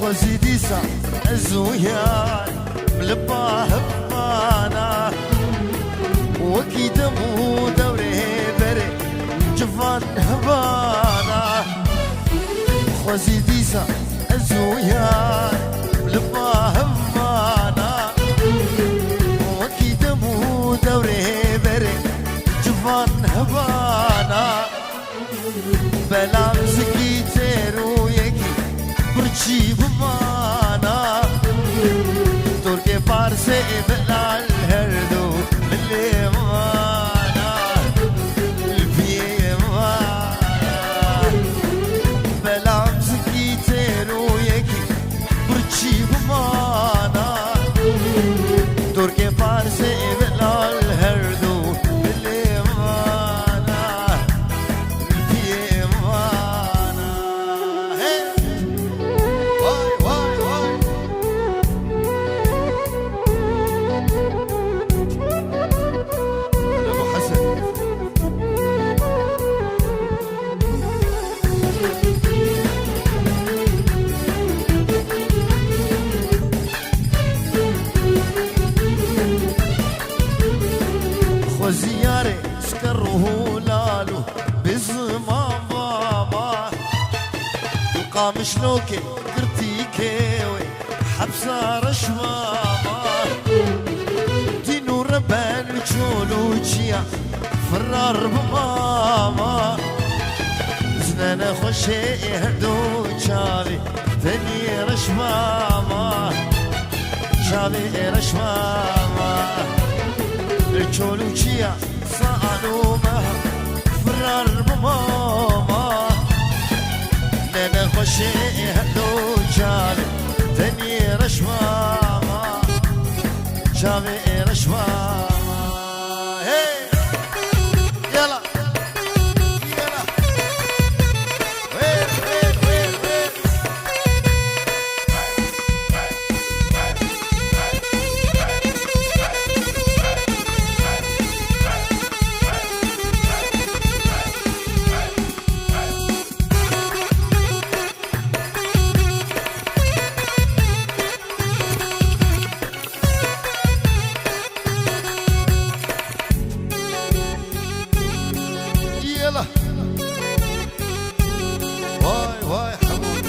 وزيديسا الزويان ملباه بمانا وكيد مو دوري بري جفان هبانا وزيديسا الزويان ملباه بمانا وكيد مو دوري بري جفان هبانا بلام زكي تيرو يكي برچی بمانا ترک پارس بلال هر دو ملی مانا الفی مانا بلام زکی تیرو یکی برچی بمانا ترک پارس بلال هر دو ملی مانا الفی مانا وزياري سكره لالو بزمان بابا القام شلوكي كرتي كيوي حبسة رشماما دينو ربان لجولوجيا فرار بماما زنانا خوشي هردو شافي ثاني رشماما شافي رشماما الجولوجيا صانو مها فرار بماما نانا خوشي هدو جابي تاني رشماما جابي رشماما هي يلا يلا وين وين وين وين يلا واي واي حمود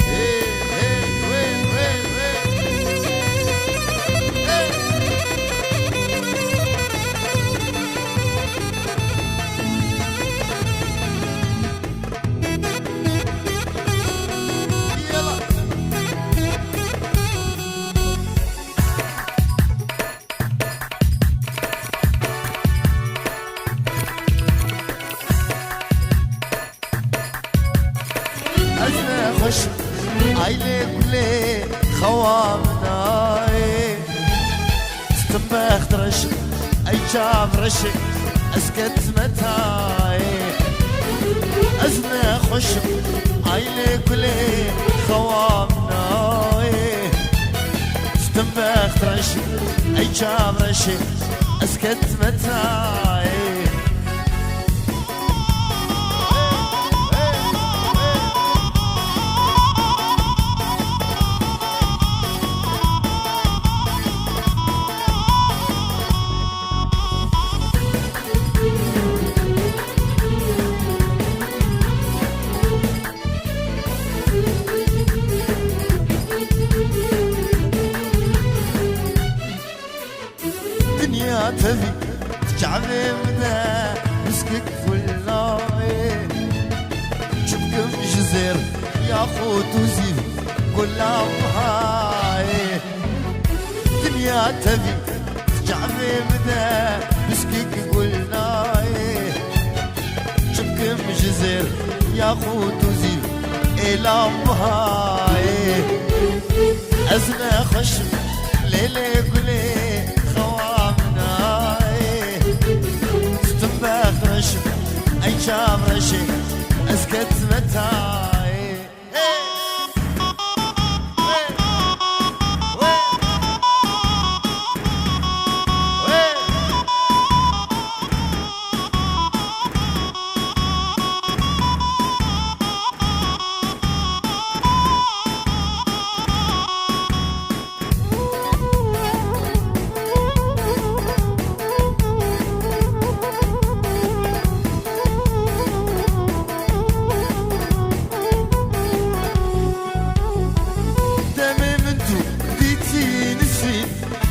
هي هي وين وين وين هي يلا أزنا خش عيلي كلي خوامنا ستبخ درش أي جاب رشك أسكت متاي أزنا خش عيلي كلي خوامنا ستبخ درش أي جاب رشك أسكت متاي دنيا تبي تجعلي مدى مسكك فلاي جبكم جزير يا خوت وزيف ولا هاي دنيا تبي تجعبي بدا بسكيك قلنا شبكم جزير ياخوت وزير إلى هاي أزنا خشم ليلي قلي خوامنا ستنباخ رشم أي شام رشي أسكت متاي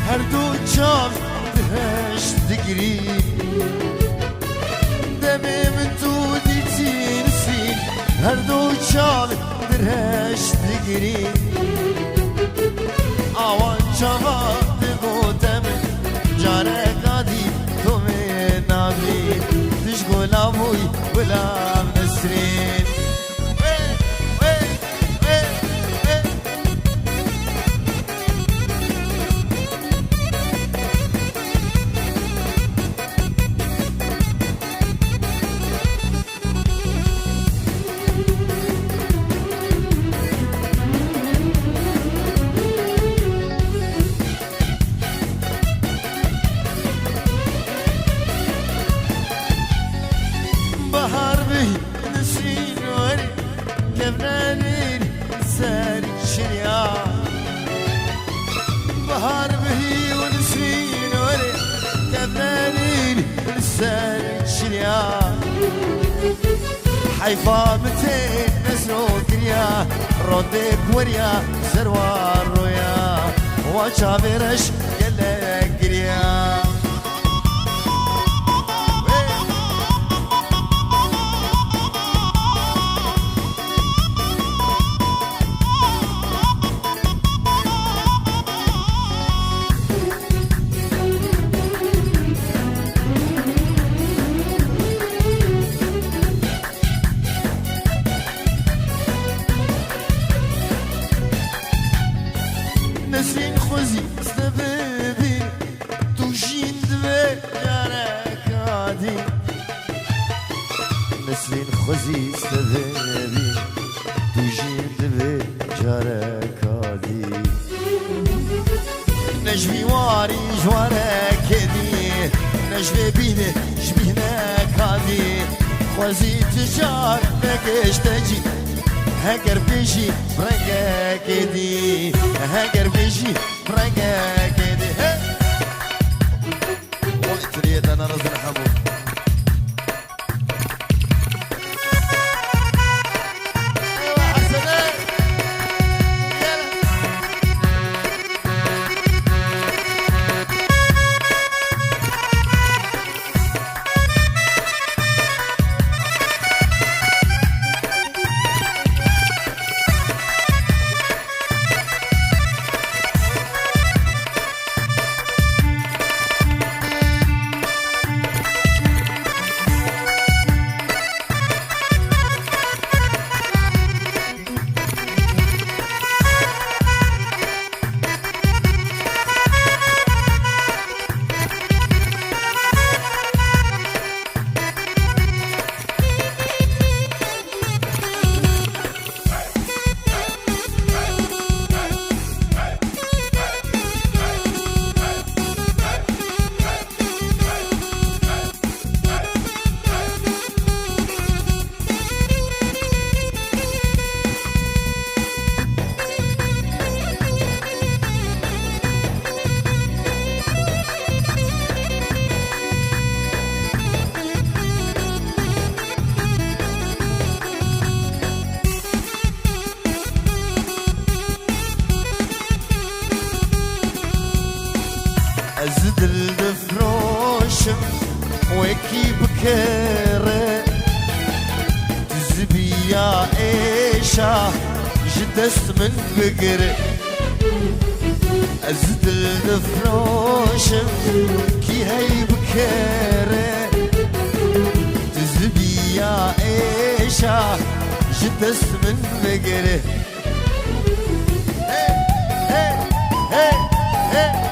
هردو تشاف دهش دقري دمي من تودي تنسي هردو تشاف دهش دقري اوان شغا دقو دمي جارك عدي تومي نابي تشغل ابوي ولا منسرين بهار بي نسرين وري كبنانين ساري شريا بهار بي ونسرين وري كبنانين ساري شريا حيفا متين نسرو كريا ردك وريا سروار رويا وشابرش يلا كريا نسرين خوزي استبابي توجين دبي جارك عادي نسرين خوزي استبابي توجين دبي جارك عادي نجمي واري جوارك هدي نجمي بيني جبينك عادي خوزي تجار نكش تجي هاجر بيجي برنجا كدي هاجر بيجي برنجا كدي وقت ريت انا رزق حبوب أزد الفروشم وكي بكرة تزبي يا إيشا جد جدس من بقري أزد الفروشم كي هاي بكيري تزبي يا إيشا جدس من بقري هي هي هي هي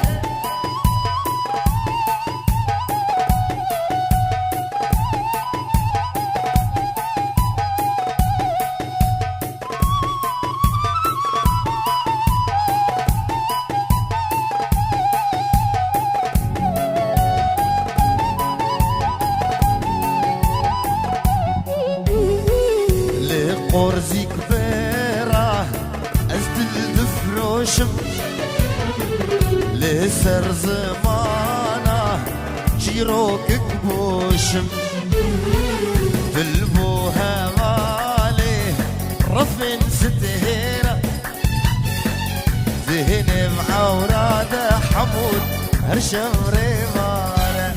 قرزي كبيرة أزدل دفروشم لسر زمانة جيروك كبوشم دلبوها غالي رفن ستهيرة ذهن معورادة حمود هرشم ريمانة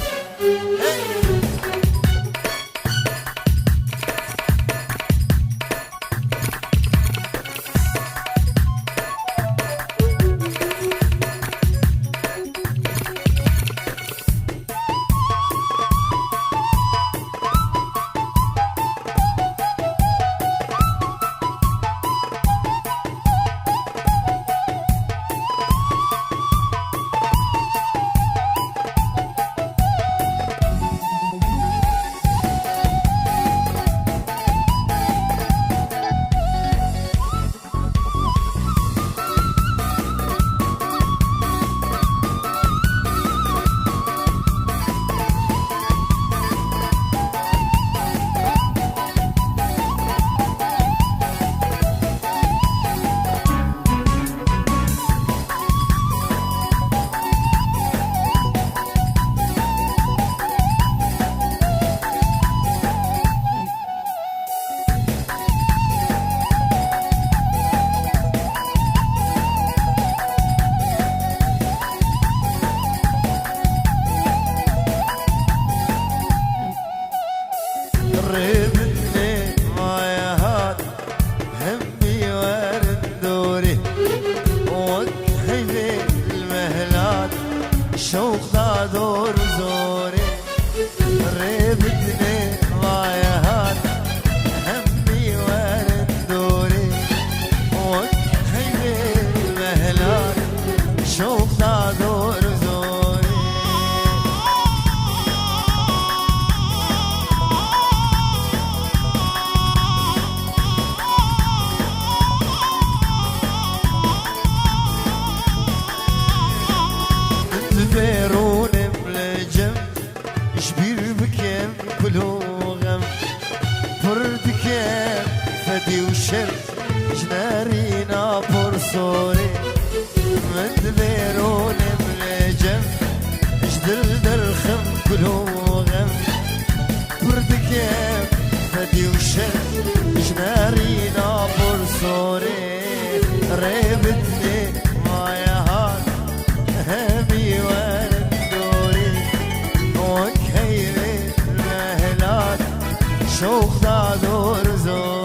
ريبتني معايا هاد همي وارد دوري وكحلي المهلات شوق دور زوري ريبتني معايا هاد همي وارد دوري وكحلي المهلات شوق دور زوري تبيرون ملجم شبير بكم كلو غم فرد كم فدي وشر جنارينا برصوري من تبيرون ملجم جدل درخم كلو غم فرد كم فدي وشر جنارينا برصوري ريبتني معايا هاد همي وارد دوري وكهيري المهلات شوق دور زوري